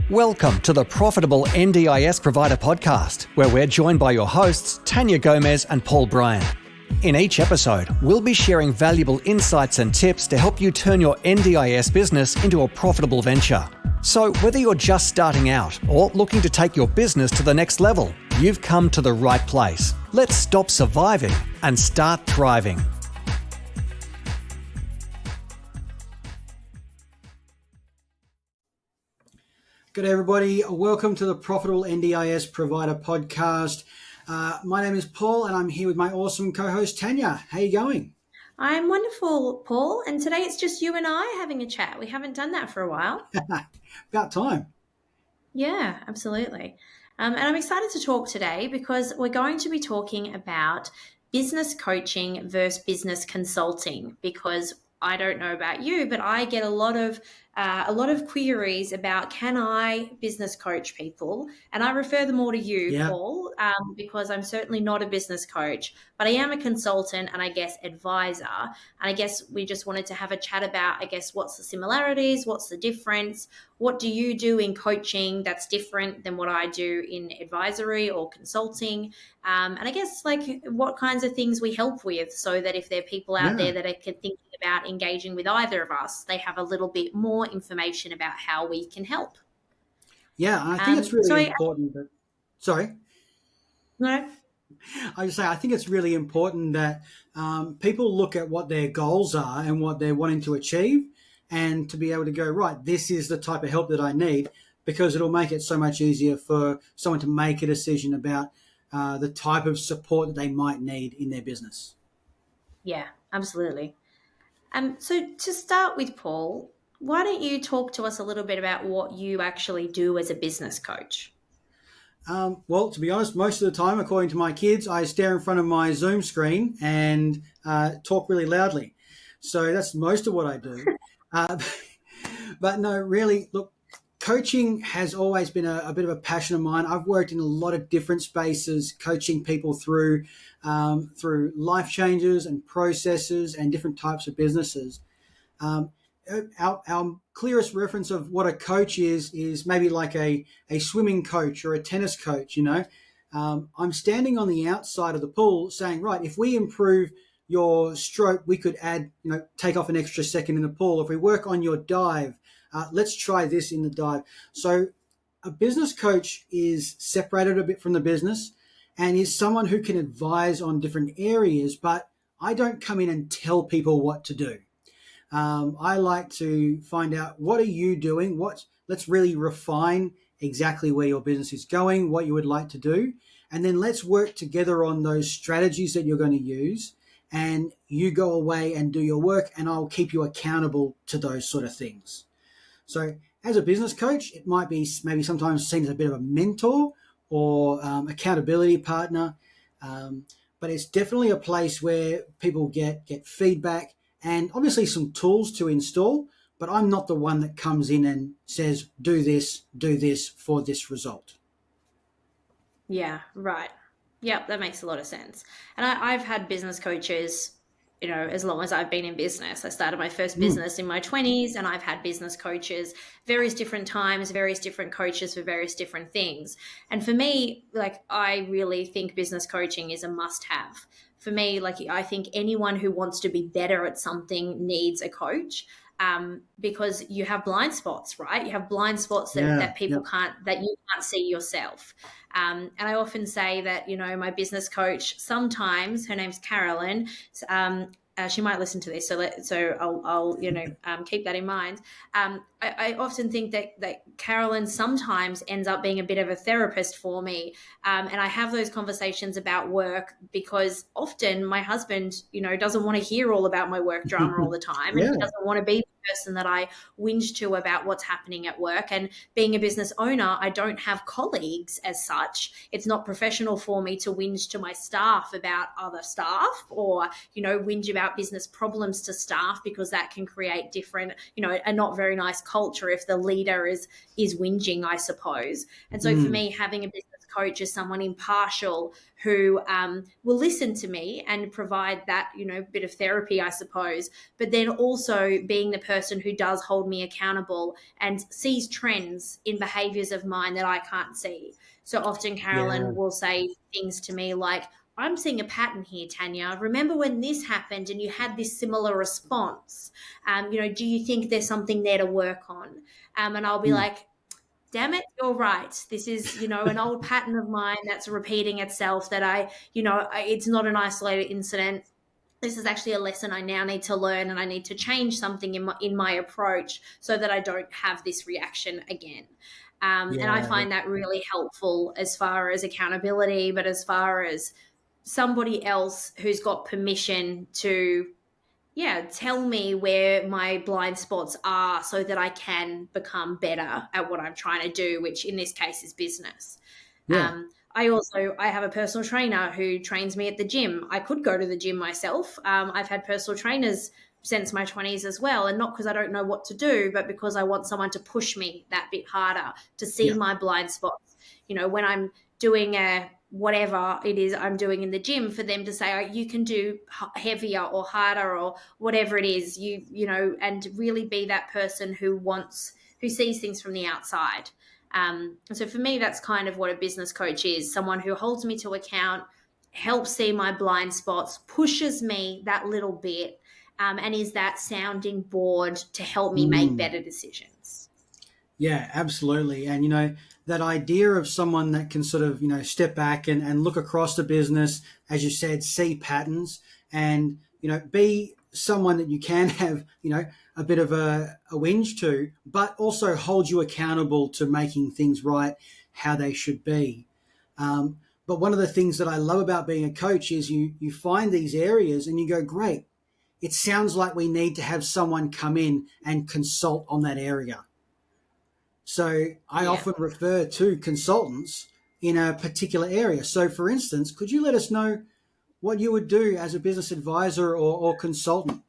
Welcome to the Profitable NDIS Provider Podcast, where we're joined by your hosts, Tania Gomez and Paul Bryan. In each episode, we'll be sharing valuable insights and tips to help you turn your NDIS business into a profitable venture. So whether you're just starting out or looking to take your business to the next level, you've come to the right place. Let's stop surviving and start thriving. Good day, everybody. Welcome to the Profitable NDIS Provider Podcast. My name is Paul, and I'm here with my awesome co-host, Tania. How you going? I'm wonderful, Paul, and today it's just you and I having a chat. We haven't done that for a while. About time. Yeah, absolutely. And I'm excited to talk today because we're going to be talking about business coaching versus business consulting, because I don't know about you, but I get a lot of queries about, can I business coach people? And I refer them all to you, Paul, because I'm certainly not a business coach, but I am a consultant and I guess advisor. And I guess we just wanted to have a chat about, what's the similarities, what's the difference, what do you do in coaching that's different than what I do in advisory or consulting? And I guess what kinds of things we help with, so that if there are people out there that are thinking about engaging with either of us, they have a little bit more information about how we can help. Yeah, I think it's really important that... Sorry? No? I was saying, I think it's really important that people look at what their goals are and what they're wanting to achieve, and to be able to go, right, this is the type of help that I need, because it'll make it so much easier for someone to make a decision about the type of support that they might need in their business. Yeah, absolutely. So to start with, Paul, why don't you talk to us a little bit about what you actually do as a business coach? Well, to be honest, most of the time, according to my kids, I stare in front of my Zoom screen and talk really loudly. So that's most of what I do. But no, really, look, coaching has always been a bit of a passion of mine. I've worked in a lot of different spaces, coaching people through life changes and processes and different types of businesses. Our clearest reference of what a coach is maybe like a swimming coach or a tennis coach. I'm standing on the outside of the pool saying, right, if we improve your stroke, we could take off an extra second in the pool. If we work on your dive, let's try this in the dive. So a business coach is separated a bit from the business and is someone who can advise on different areas, but I don't come in and tell people what to do. I like to find out, what are you doing? Let's really refine exactly where your business is going, what you would like to do, and then let's work together on those strategies that you're going to use, and you go away and do your work, and I'll keep you accountable to those sort of things. So as a business coach, it might be maybe sometimes seen as a bit of a mentor or accountability partner, but it's definitely a place where people get feedback and obviously some tools to install, but I'm not the one that comes in and says, do this for this result. Yeah, right. Yep, that makes a lot of sense. And I've had business coaches, as long as I've been in business. I started my first business in my 20s, and I've had business coaches various different times, various different coaches for various different things. And for me, I really think business coaching is a must-have. For me, I think anyone who wants to be better at something needs a coach, because you have blind spots, right? You have blind spots that people that you can't see yourself. And I often say that, my business coach, sometimes, her name's Carolyn, she might listen to this, so I'll keep that in mind. I often think that Carolyn sometimes ends up being a bit of a therapist for me, and I have those conversations about work, because often my husband, doesn't want to hear all about my work drama all the time, and he doesn't want to be the person that I whinge to about what's happening at work. And being a business owner, I don't have colleagues as such. It's not professional for me to whinge to my staff about other staff, or whinge about business problems to staff, because that can create different, a not very nice culture if the leader is whinging, I suppose. And so for me, having a business coach as someone impartial who will listen to me and provide that, bit of therapy, I suppose, but then also being the person who does hold me accountable and sees trends in behaviors of mine that I can't see. So often Yeah. Carolyn will say things to me like, I'm seeing a pattern here, Tanya. Remember when this happened and you had this similar response? Do you think there's something there to work on? And I'll be Mm. like, damn it, you're right. This is, an old pattern of mine that's repeating itself that it's not an isolated incident. This is actually a lesson I now need to learn, and I need to change something in my approach so that I don't have this reaction again. And I Yeah. find that really helpful as far as accountability, but as far as somebody else who's got permission to tell me where my blind spots are so that I can become better at what I'm trying to do, which in this case is business. Yeah. I have a personal trainer who trains me at the gym. I could go to the gym myself. I've had personal trainers since my 20s as well, and not because I don't know what to do, but because I want someone to push me that bit harder to see Yeah. my blind spots. When I'm doing whatever it is I'm doing in the gym, for them to say, oh, you can do heavier or harder or whatever it is, and really be that person who sees things from the outside. So for me, that's kind of what a business coach is, someone who holds me to account, helps see my blind spots, pushes me that little bit, and is that sounding board to help me make better decisions. Yeah, absolutely. And, that idea of someone that can sort of, step back and look across the business, as you said, see patterns and, be someone that you can have, a bit of a whinge to, but also hold you accountable to making things right how they should be. But one of the things that I love about being a coach is you find these areas and you go, great, it sounds like we need to have someone come in and consult on that area. So I often refer to consultants in a particular area. So for instance, could you let us know what you would do as a business advisor or consultant?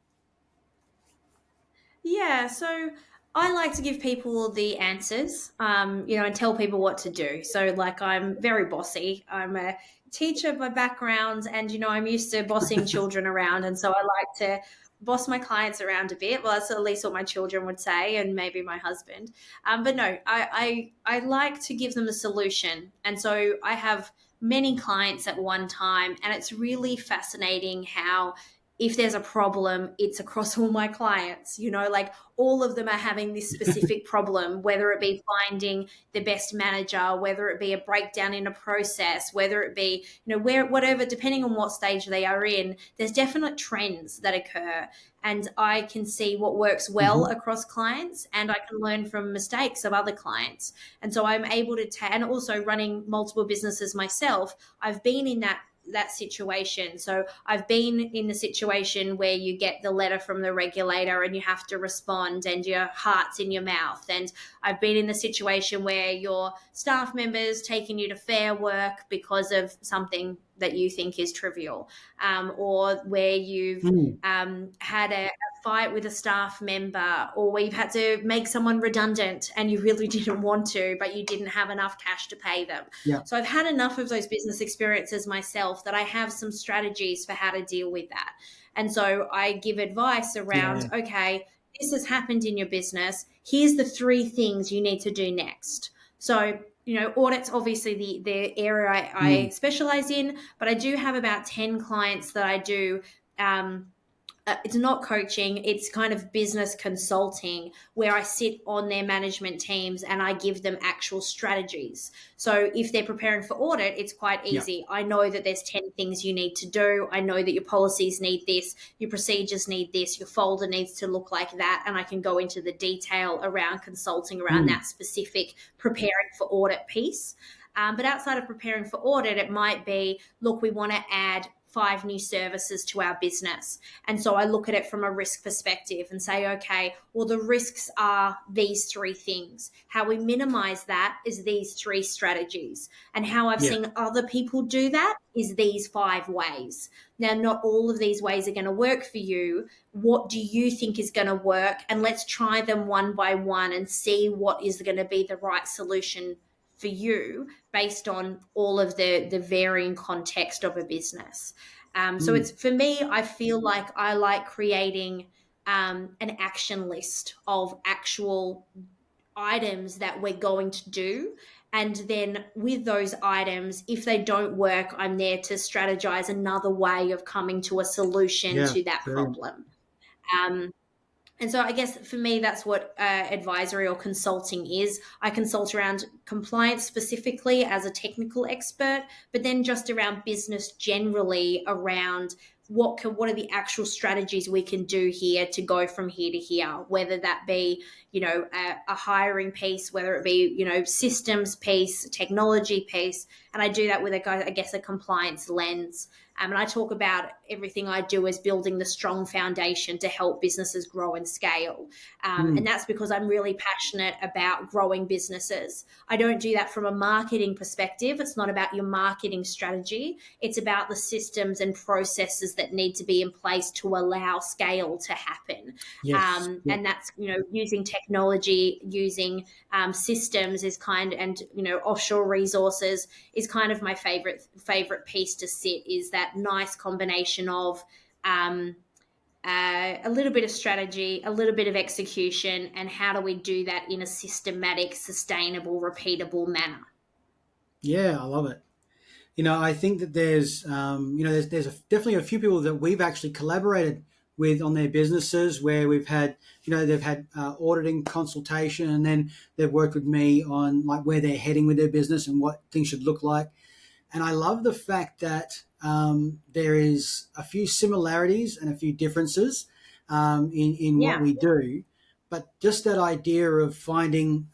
Yeah, so I like to give people the answers, and tell people what to do. So, like, I'm very bossy. I'm a teacher by background, and I'm used to bossing children around, and so I like to boss my clients around a bit. Well, that's at least what my children would say, and maybe my husband. But no, I like to give them a solution, and so I have many clients at one time, and it's really fascinating how if there's a problem, it's across all my clients, like all of them are having this specific problem, whether it be finding the best manager, whether it be a breakdown in a process, whether it be, whatever, depending on what stage they are in, there's definite trends that occur. And I can see what works well across clients, and I can learn from mistakes of other clients. And so I'm able to, and also running multiple businesses myself, I've been in that situation. So I've been in the situation where you get the letter from the regulator and you have to respond and your heart's in your mouth. And I've been in the situation where your staff members taking you to Fair Work because of something that you think is trivial, or where you've had a fight with a staff member, or where you've had to make someone redundant and you really didn't want to, but you didn't have enough cash to pay them. Yeah. So I've had enough of those business experiences myself that I have some strategies for how to deal with that. And so I give advice around, okay, this has happened in your business. Here's the 3 things you need to do next. So, audit's obviously the area I specialize in, but I do have about 10 clients that I do. It's not coaching, it's kind of business consulting where I sit on their management teams and I give them actual strategies. So if they're preparing for audit, it's quite easy. I know that there's 10 things you need to do. I know that your policies need this, your procedures need this, your folder needs to look like that. And I can go into the detail around consulting around that specific preparing for audit piece. But outside of preparing for audit, it might be, look, we want to add 5 new services to our business. And so I look at it from a risk perspective and say, okay, well, the risks are these 3 things. How we minimize that is these 3 strategies. And how I've seen other people do that is these 5 ways. Now, not all of these ways are going to work for you. What do you think is going to work? And let's try them one by one and see what is going to be the right solution for you based on all of the varying context of a business. So it's, for me, I feel like I like creating an action list of actual items that we're going to do. And then with those items, if they don't work, I'm there to strategize another way of coming to a solution Yeah, to that brilliant. problem. And so I guess for me, that's what advisory or consulting is. I consult around compliance specifically as a technical expert, but then just around business generally, around what are the actual strategies we can do here to go from here to here, whether that be, a hiring piece, whether it be, systems piece, technology piece. And I do that with a compliance lens. And I talk about everything I do as building the strong foundation to help businesses grow and scale. And that's because I'm really passionate about growing businesses. I don't do that from a marketing perspective. It's not about your marketing strategy. It's about the systems and processes that need to be in place to allow scale to happen. Yes. And that's, using technology, using systems and offshore resources is kind of my favorite piece to sit, is that nice combination of a little bit of strategy, a little bit of execution, and how do we do that in a systematic, sustainable, repeatable manner. Yeah, I love it. I think that there's definitely a few people that we've actually collaborated with on their businesses where we've had, they've had auditing consultation, and then they've worked with me on like where they're heading with their business and what things should look like. And I love the fact that there is a few similarities and a few differences in what we do, but just that idea of finding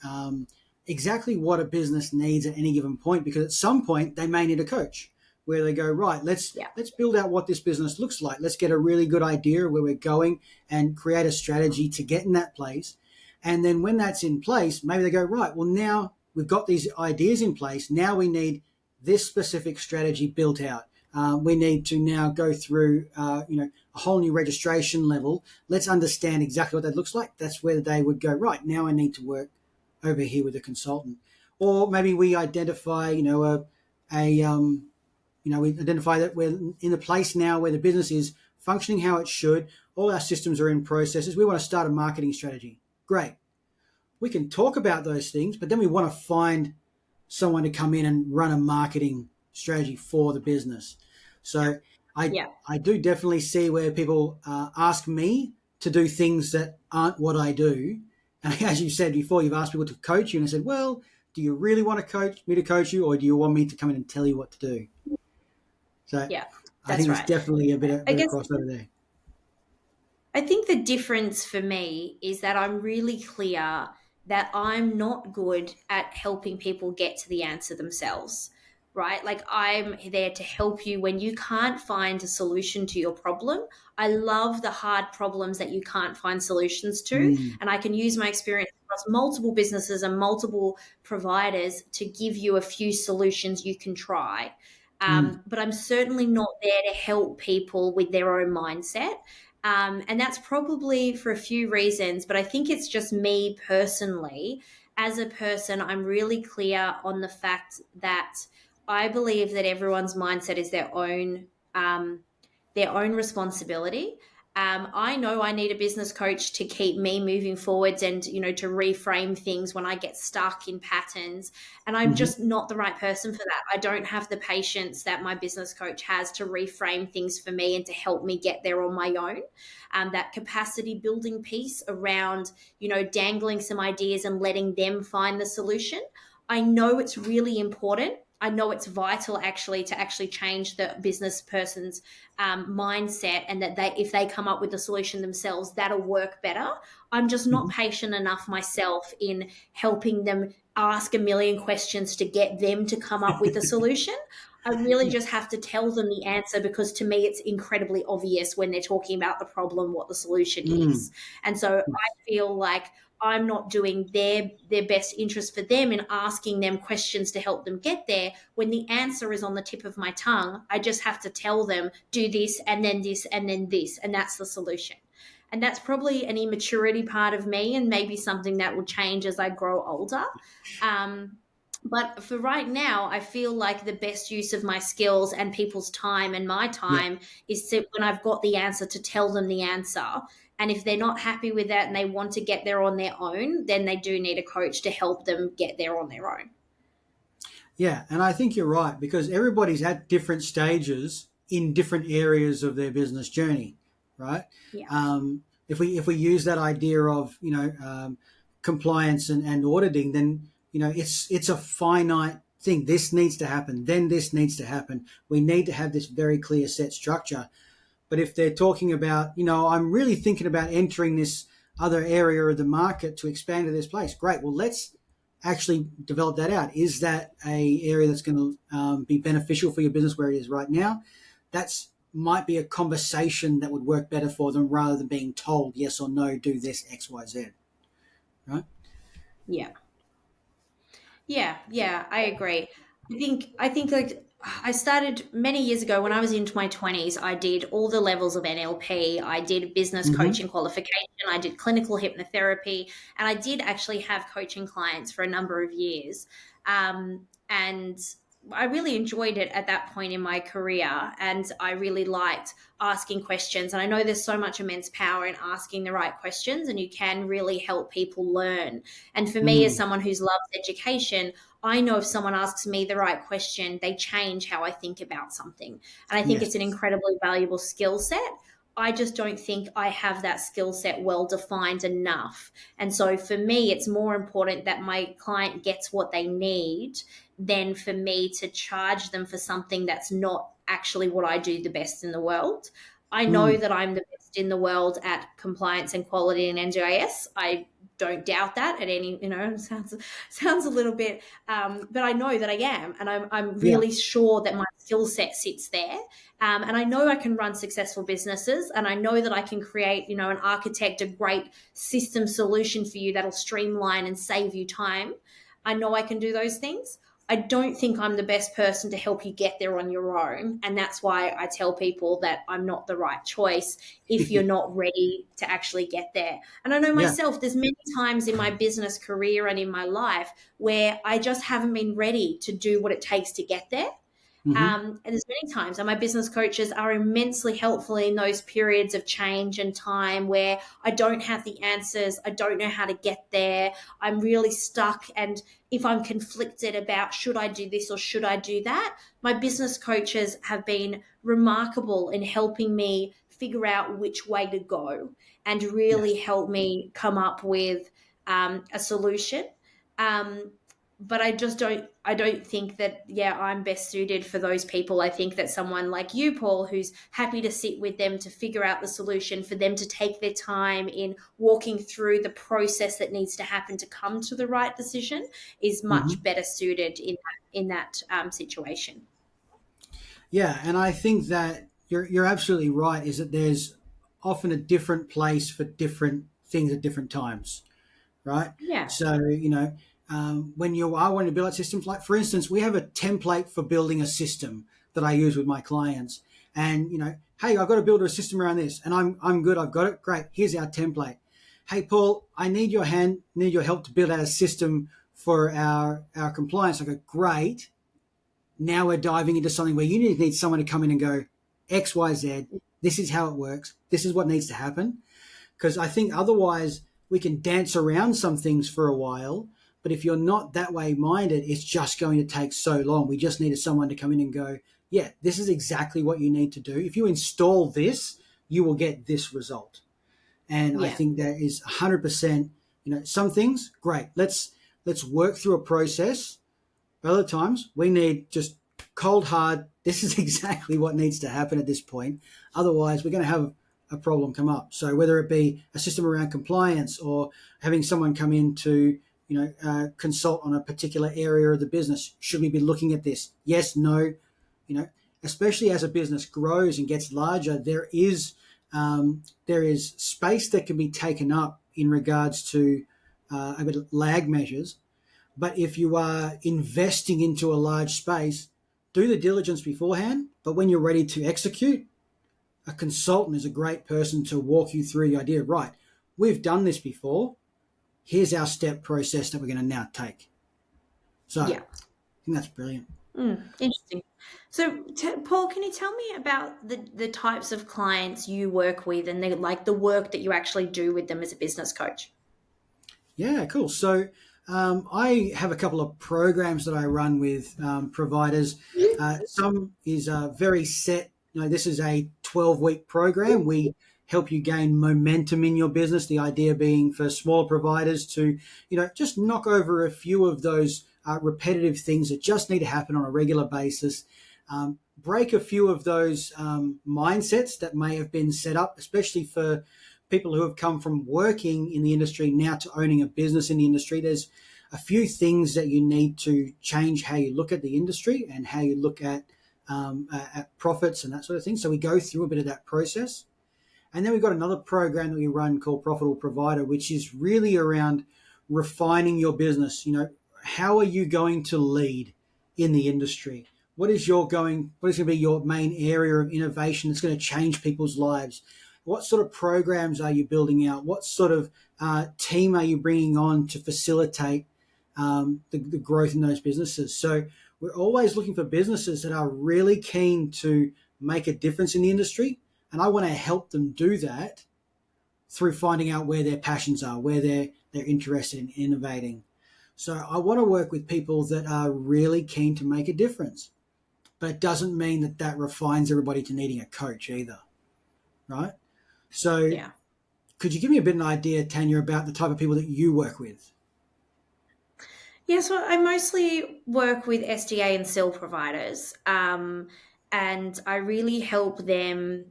exactly what a business needs at any given point, because at some point they may need a coach where they go, right, let's build out what this business looks like. Let's get a really good idea of where we're going and create a strategy to get in that place. And then when that's in place, maybe they go, right, well, now we've got these ideas in place. Now we need this specific strategy built out. We need to now go through, a whole new registration level. Let's understand exactly what that looks like. That's where they would go, right, now I need to work over here with a consultant. Or maybe we identify, we identify that we're in a place now where the business is functioning how it should. All our systems are in processes. We want to start a marketing strategy. Great. We can talk about those things, but then we want to find someone to come in and run a marketing strategy for the business. So I do definitely see where people ask me to do things that aren't what I do. And as you said before, you've asked people to coach you, and I said, well, do you really want to coach you, or do you want me to come in and tell you what to do? So I think there's definitely a bit of crossover there. I think the difference for me is that I'm really clear that I'm not good at helping people get to the answer themselves, right? Like, I'm there to help you when you can't find a solution to your problem. I love the hard problems that you can't find solutions to. And I can use my experience across multiple businesses and multiple providers to give you a few solutions you can try. But I'm certainly not there to help people with their own mindset. And that's probably for a few reasons, but I think it's just me personally. As a person, I'm really clear on the fact that I believe that everyone's mindset is their own responsibility. I know I need a business coach to keep me moving forwards and, to reframe things when I get stuck in patterns. And I'm just not the right person for that. I don't have the patience that my business coach has to reframe things for me and to help me get there on my own. That capacity building piece around, dangling some ideas and letting them find the solution. I know it's really important. I know it's vital to actually change the business person's mindset, and that if they come up with the solution themselves, that'll work better. I'm just not patient enough myself in helping them ask a million questions to get them to come up with a solution. I really just have to tell them the answer, because to me it's incredibly obvious when they're talking about the problem what the solution is. And so I feel like I'm not doing their best interest for them in asking them questions to help them get there, when the answer is on the tip of my tongue. I just have to tell them, do this and then this and then this, and that's the solution. And that's probably an immaturity part of me, and maybe something that will change as I grow older. But for right now, I feel like the best use of my skills and people's time and my Yeah. time is to, when I've got the answer, to tell them the answer. And if they're not happy with that and they want to get there on their own, then they do need a coach to help them get there on their own. Yeah, and I think you're right, because everybody's at different stages in different areas of their business journey, right? Yeah. If we use that idea of compliance and auditing, then it's a finite thing. This needs to happen, then this needs to happen. We need to have this very clear set structure. But if they're talking about, I'm really thinking about entering this other area of the market to expand to this place, great. Well, let's actually develop that out. Is that a area that's going to be beneficial for your business where it is right now? That's might be a conversation that would work better for them rather than being told yes or no, do this X, Y, Z. Right? Yeah. Yeah, I agree. I think like I started many years ago when I was into my 20s. I did all the levels of NLP. I did business Mm-hmm. coaching qualification. I did clinical hypnotherapy, and I did actually have coaching clients for a number of years. And I really enjoyed it at that point in my career, and I really liked asking questions. And I know there's so much immense power in asking the right questions, and you can really help people learn. And for me, as Mm. someone who's loved education, I know if someone asks me the right question, they change how I think about something. And I think Yes. it's an incredibly valuable skill set. I just don't think I have that skill set well defined enough. And so for me, it's more important that my client gets what they need than for me to charge them for something that's not actually what I do the best in the world. I know Mm. that I'm the best in the world at compliance and quality and NDIS. I don't doubt that at any, sounds a little bit, but I know that I am, and I'm Yeah. really sure that my skill set sits there. And I know I can run successful businesses, and I know that I can create, and architect a great system solution for you that'll streamline and save you time. I know I can do those things. I don't think I'm the best person to help you get there on your own. And that's why I tell people that I'm not the right choice if you're not ready to actually get there. And I know Yeah. myself, there's many times in my business career and in my life where I just haven't been ready to do what it takes to get there. Mm-hmm. And there's many times, and my business coaches are immensely helpful in those periods of change and time where I don't have the answers, I don't know how to get there, I'm really stuck, and if I'm conflicted about should I do this or should I do that, my business coaches have been remarkable in helping me figure out which way to go and really Yes. help me come up with a solution. But I don't think that, I'm best suited for those people. I think that someone like you, Paul, who's happy to sit with them to figure out the solution, for them to take their time in walking through the process that needs to happen to come to the right decision, is Mm-hmm. much better suited in that situation. Yeah, and I think that you're absolutely right. Is that there's often a different place for different things at different times, right? Yeah. So when you are wanting to build out systems, like for instance, we have a template for building a system that I use with my clients, and hey, I've got to build a system around this, and I'm good. I've got it. Great. Here's our template. Hey, Paul, I need your help to build out a system for our compliance. I go, great. Now we're diving into something where you need someone to come in and go, X, Y, Z. This is how it works. This is what needs to happen. Because I think otherwise we can dance around some things for a while. But if you're not that way minded, it's just going to take so long. We just needed someone to come in and go, yeah, this is exactly what you need to do. If you install this, you will get this result. And I Yeah. think that is 100%, some things, great. Let's work through a process. Other times we need just cold hard. This is exactly what needs to happen at this point. Otherwise, we're going to have a problem come up. So whether it be a system around compliance or having someone come in to consult on a particular area of the business, should we be looking at this? Yes, no. Especially as a business grows and gets larger, there is space that can be taken up in regards to a bit of lag measures. But if you are investing into a large space, do the diligence beforehand. But when you're ready to execute, a consultant is a great person to walk you through the idea. Right, we've done this before. Here's our step process that we're going to now take. So I Yeah. think that's brilliant. Interesting. So, Paul, can you tell me about the types of clients you work with and the work that you actually do with them as a business coach? Yeah, cool. So I have a couple of programs that I run with providers. Some is very set. This is a 12-week program. We help you gain momentum in your business. The idea being for smaller providers to, just knock over a few of those repetitive things that just need to happen on a regular basis. Break a few of those mindsets that may have been set up, especially for people who have come from working in the industry now to owning a business in the industry. There's a few things that you need to change how you look at the industry and how you look at profits and that sort of thing. So we go through a bit of that process. And then we've got another program that we run called Profitable Provider, which is really around refining your business. How are you going to lead in the industry? What is going to be your main area of innovation that's going to change people's lives? What sort of programs are you building out? What sort of team are you bringing on to facilitate the growth in those businesses? So we're always looking for businesses that are really keen to make a difference in the industry. And I want to help them do that through finding out where their passions are, where they're interested in innovating. So I want to work with people that are really keen to make a difference. But it doesn't mean that refines everybody to needing a coach either, right? So Yeah. Could you give me a bit of an idea, Tania, about the type of people that you work with? Yeah, so I mostly work with SDA and SIL providers, and I really help them,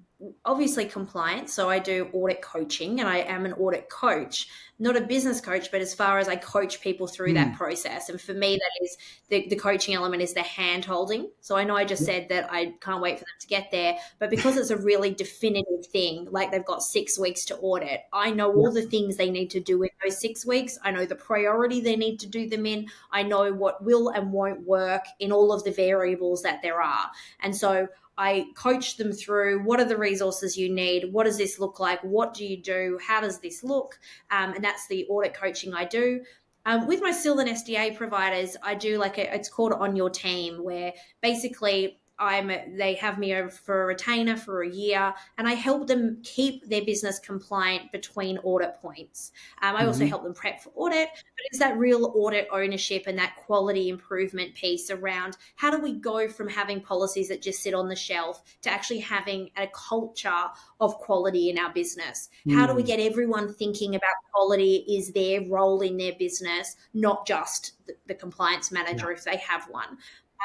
obviously compliance. So I do audit coaching, and I am an audit coach, not a business coach, but as far as I coach people through that process. And for me, that is the coaching element is the hand holding. So I know I just said that I can't wait for them to get there, but because it's a really definitive thing, like they've got 6 weeks to audit, I know all the things they need to do in those 6 weeks. I know the priority they need to do them in. I know what will and won't work in all of the variables that there are. And so I coach them through what are the resources you need? What does this look like? What do you do? How does this look? And that's the audit coaching I do. With my SIL and SDA providers, I do it's called On Your Team, where basically they have me over for a retainer for a year, and I help them keep their business compliant between audit points. I also help them prep for audit, but it's that real audit ownership and that quality improvement piece around how do we go from having policies that just sit on the shelf to actually having a culture of quality in our business? How do we get everyone thinking about quality is their role in their business, not just the compliance manager if they have one?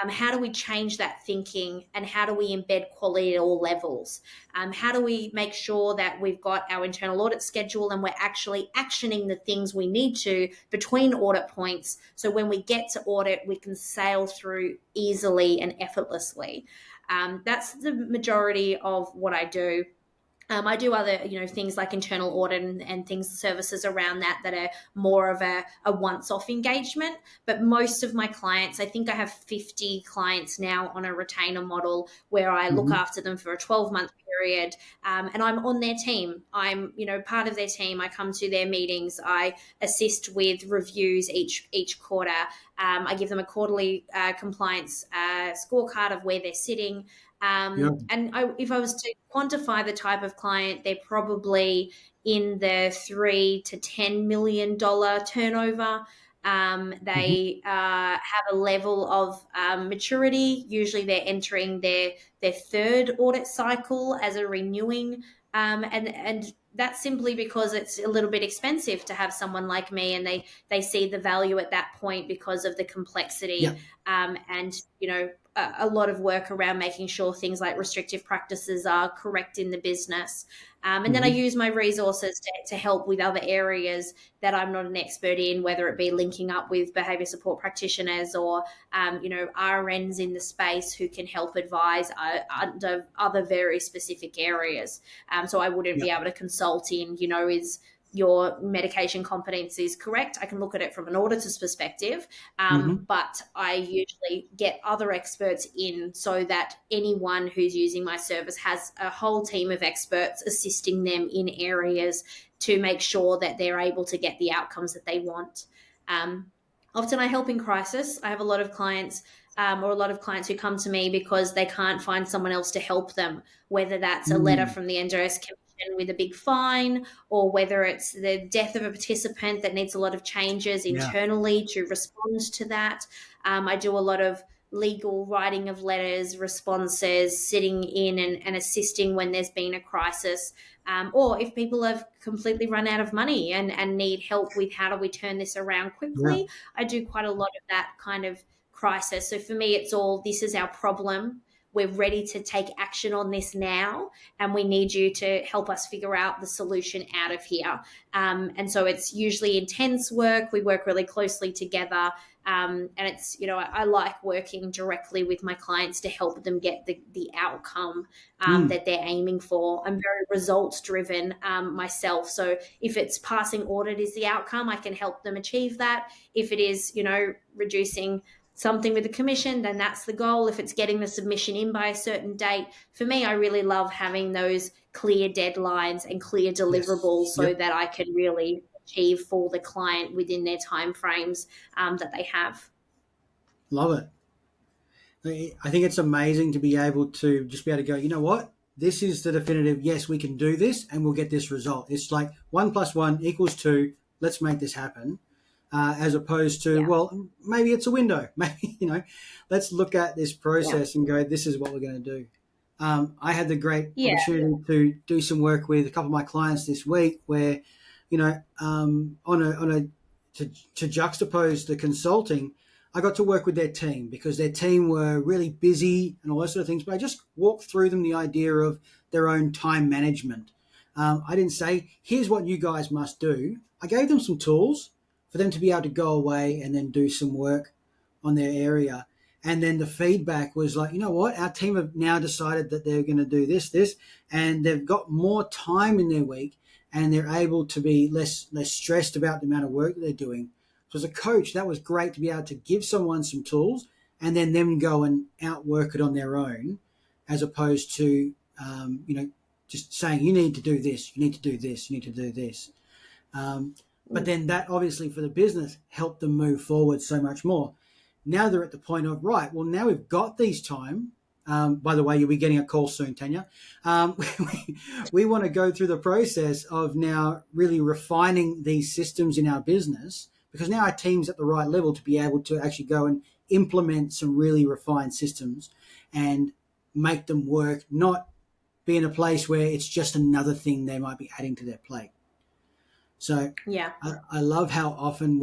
How do we change that thinking, and how do we embed quality at all levels? How do we make sure that we've got our internal audit schedule and we're actually actioning the things we need to between audit points, so when we get to audit, we can sail through easily and effortlessly? That's the majority of what I do. I do other, things like internal audit and things, services around that are more of a once-off engagement. But most of my clients, I think I have 50 clients now on a retainer model where I look after them for a 12-month period, and I'm on their team. I'm, part of their team. I come to their meetings. I assist with reviews each quarter. I give them a quarterly compliance scorecard of where they're sitting. And if I was to quantify the type of client, they're probably in the $3 to $10 million turnover. They have a level of maturity. Usually they're entering their third audit cycle as a renewing. And that's simply because it's a little bit expensive to have someone like me, and they see the value at that point because of the complexity. And, a lot of work around making sure things like restrictive practices are correct in the business. And then I use my resources to help with other areas that I'm not an expert in, whether it be linking up with behaviour support practitioners or, RNs in the space who can help advise under other very specific areas. So I wouldn't be able to consult in, is your medication competence is correct. I can look at it from an auditor's perspective, but I usually get other experts in so that anyone who's using my service has a whole team of experts assisting them in areas to make sure that they're able to get the outcomes that they want. Often I help in crisis. I have a lot of clients or a lot of clients who come to me because they can't find someone else to help them, whether that's a letter Mm, from the NDIS Commission with a big fine, or whether it's the death of a participant that needs a lot of changes yeah, internally to respond to that. I do a lot of legal writing of letters, responses, sitting in and assisting when there's been a crisis. Or if people have completely run out of money and need help with how do we turn this around yeah. quickly, I do quite a lot of that kind of crisis. So for me, it's all this is our problem. We're ready to take action on this now, and we need you to help us figure out the solution out of here. And so it's usually intense work. We work really closely together. And it's, I like working directly with my clients to help them get the outcome Mm, that they're aiming for. I'm very results driven myself. So if it's passing audit is the outcome, I can help them achieve that. If it is, reducing something with the commission, then that's the goal. If it's getting the submission in by a certain date, for me, I really love having those clear deadlines and clear deliverables yes. so Yep. that I can really achieve for the client within their time frames that they have. Love it. I think it's amazing to be able to just be able to go, you know what? This is the definitive, yes, we can do this and we'll get this result. It's like 1+1 = 2. Let's make this happen. As opposed to, Yeah. well, maybe it's a window. Maybe, let's look at this Yeah. process and go, this is what we're going to do. I had the great Yeah. opportunity to do some work with a couple of my clients this week where, to juxtapose the consulting, I got to work with their team because their team were really busy and all those sort of things. But I just walked through them the idea of their own time management. I didn't say, here's what you guys must do. I gave them some tools for them to be able to go away and then do some work on their area. And then the feedback was like, you know what? Our team have now decided that they're going to do this, and they've got more time in their week and they're able to be less stressed about the amount of work that they're doing. So as a coach, that was great to be able to give someone some tools and then them go and outwork it on their own, as opposed to, just saying, you need to do this, you need to do this, you need to do this. But then that obviously for the business helped them move forward so much more. Now they're at the point of, right, well, now we've got these time. By the way, you'll be getting a call soon, Tania. We want to go through the process of now really refining these systems in our business, because now our team's at the right level to be able to actually go and implement some really refined systems and make them work, not be in a place where it's just another thing they might be adding to their plate. So Yeah. I love how often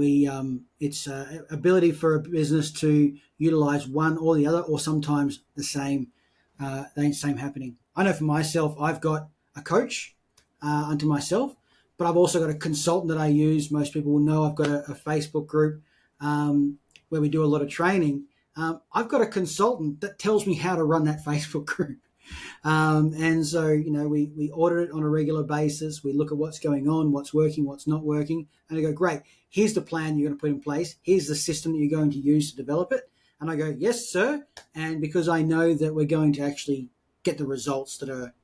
it's ability for a business to utilize one or the other, or sometimes the same happening. I know for myself, I've got a coach unto myself, but I've also got a consultant that I use. Most people will know I've got a Facebook group where we do a lot of training. I've got a consultant that tells me how to run that Facebook group. And so, we audit it on a regular basis. We look at what's going on, what's working, what's not working. And I go, great, here's the plan you're going to put in place. Here's the system that you're going to use to develop it. And I go, yes, sir. And because I know that we're going to actually get the results that are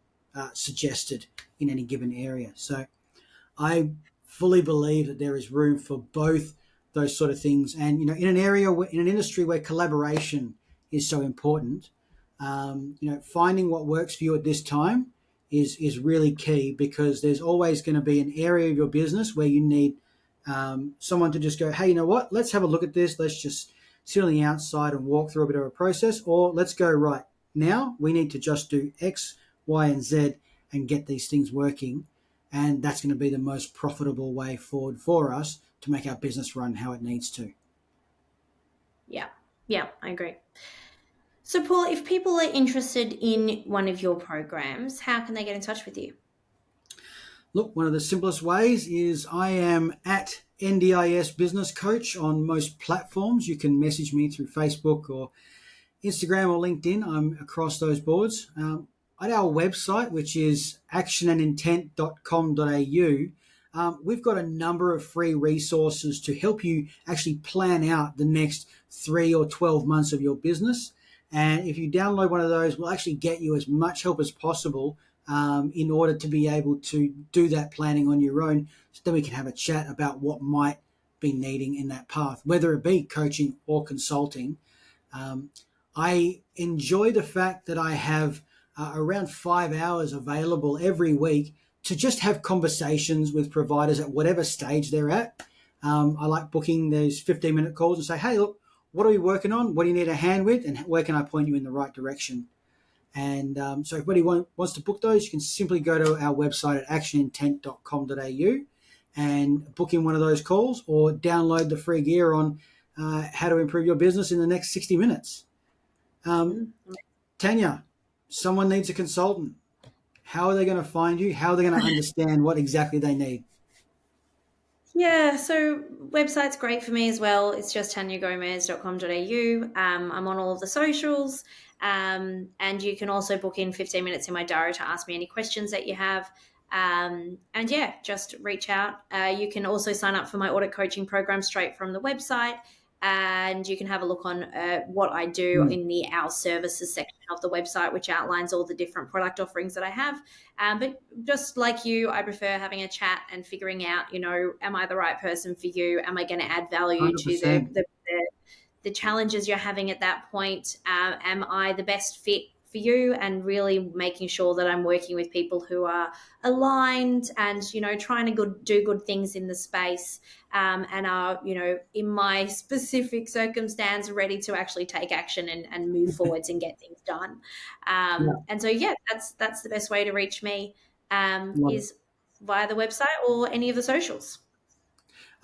suggested in any given area. So I fully believe that there is room for both those sort of things. And, in an industry where collaboration is so important, finding what works for you at this time is really key, because there's always going to be an area of your business where you need someone to just go, hey, you know what? Let's have a look at this. Let's just sit on the outside and walk through a bit of a process, or let's go right now. We need to just do X, Y, and Z and get these things working. And that's going to be the most profitable way forward for us to make our business run how it needs to. Yeah. Yeah, I agree. So, Paul, if people are interested in one of your programs, how can they get in touch with you? Look, one of the simplest ways is I am at NDIS Business Coach on most platforms. You can message me through Facebook or Instagram or LinkedIn. I'm across those boards. At our website, which is actionandintent.com.au, we've got a number of free resources to help you actually plan out the next 3 or 12 months of your business. And if you download one of those, we'll actually get you as much help as possible in order to be able to do that planning on your own. So then we can have a chat about what might been needing in that path, whether it be coaching or consulting. I enjoy the fact that I have around 5 hours available every week to just have conversations with providers at whatever stage they're at. I like booking those 15-minute calls and say, hey, look, what are we working on? What do you need a hand with? And where can I point you in the right direction? And so if anybody wants to book those, you can simply go to our website at actionintent.com.au and book in one of those calls, or download the free gear on how to improve your business in the next 60 minutes. Tania, someone needs a consultant. How are they going to find you? How are they going to understand what exactly they need? Yeah, so website's great for me as well. It's just taniagomez.com.au. I'm on all of the socials, and you can also book in 15 minutes in my diary to ask me any questions that you have. And yeah, just reach out. You can also sign up for my audit coaching program straight from the website, and you can have a look on what I do in the Our Services section of the website, which outlines all the different product offerings that I have. But just like you, I prefer having a chat and figuring out, am I the right person for you? Am I going to add value 100%. to the challenges you're having at that point? Am I the best fit for you? And really making sure that I'm working with people who are aligned and, trying to do good things in the space, and are, in my specific circumstance, ready to actually take action and move forwards and get things done. And so, yeah, that's the best way to reach me, is via the website or any of the socials.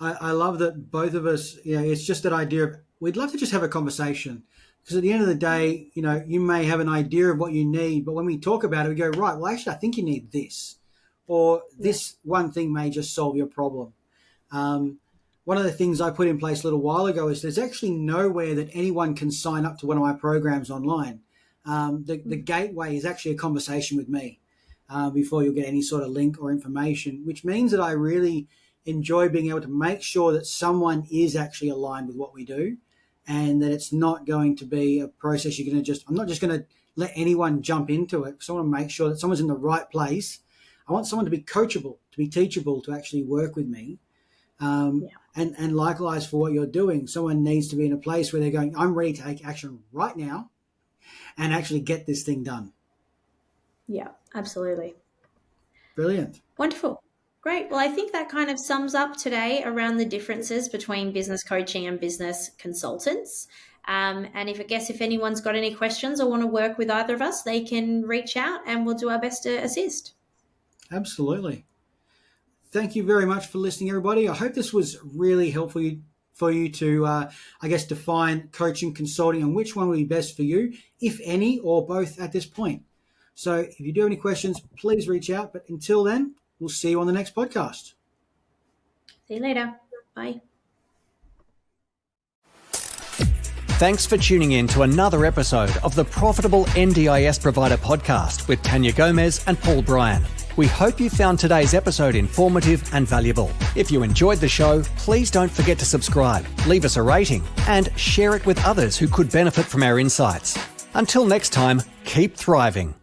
I love that both of us, it's just that idea of, we'd love to just have a conversation. Because at the end of the day, you may have an idea of what you need, but when we talk about it, we go, right, well, actually, I think you need this. Or this one thing may just solve your problem. One of the things I put in place a little while ago is there's actually nowhere that anyone can sign up to one of my programs online. The gateway is actually a conversation with me before you'll get any sort of link or information, which means that I really enjoy being able to make sure that someone is actually aligned with what we do. And that it's not going to be a process I'm not just going to let anyone jump into it. So I want to make sure that someone's in the right place. I want someone to be coachable, to be teachable, to actually work with me. And likewise for what you're doing, someone needs to be in a place where they're going, I'm ready to take action right now and actually get this thing done. Yeah, absolutely. Brilliant. Wonderful. Great. Well, I think that kind of sums up today around the differences between business coaching and business consultants. And if anyone's got any questions or want to work with either of us, they can reach out and we'll do our best to assist. Absolutely. Thank you very much for listening, everybody. I hope this was really helpful for you to, define coaching, consulting, and which one will be best for you, if any, or both at this point. So if you do have any questions, please reach out. But until then, we'll see you on the next podcast. See you later. Bye. Thanks for tuning in to another episode of the Profitable NDIS Provider Podcast with Tania Gomez and Paul Bryan. We hope you found today's episode informative and valuable. If you enjoyed the show, please don't forget to subscribe, leave us a rating, and share it with others who could benefit from our insights. Until next time, keep thriving.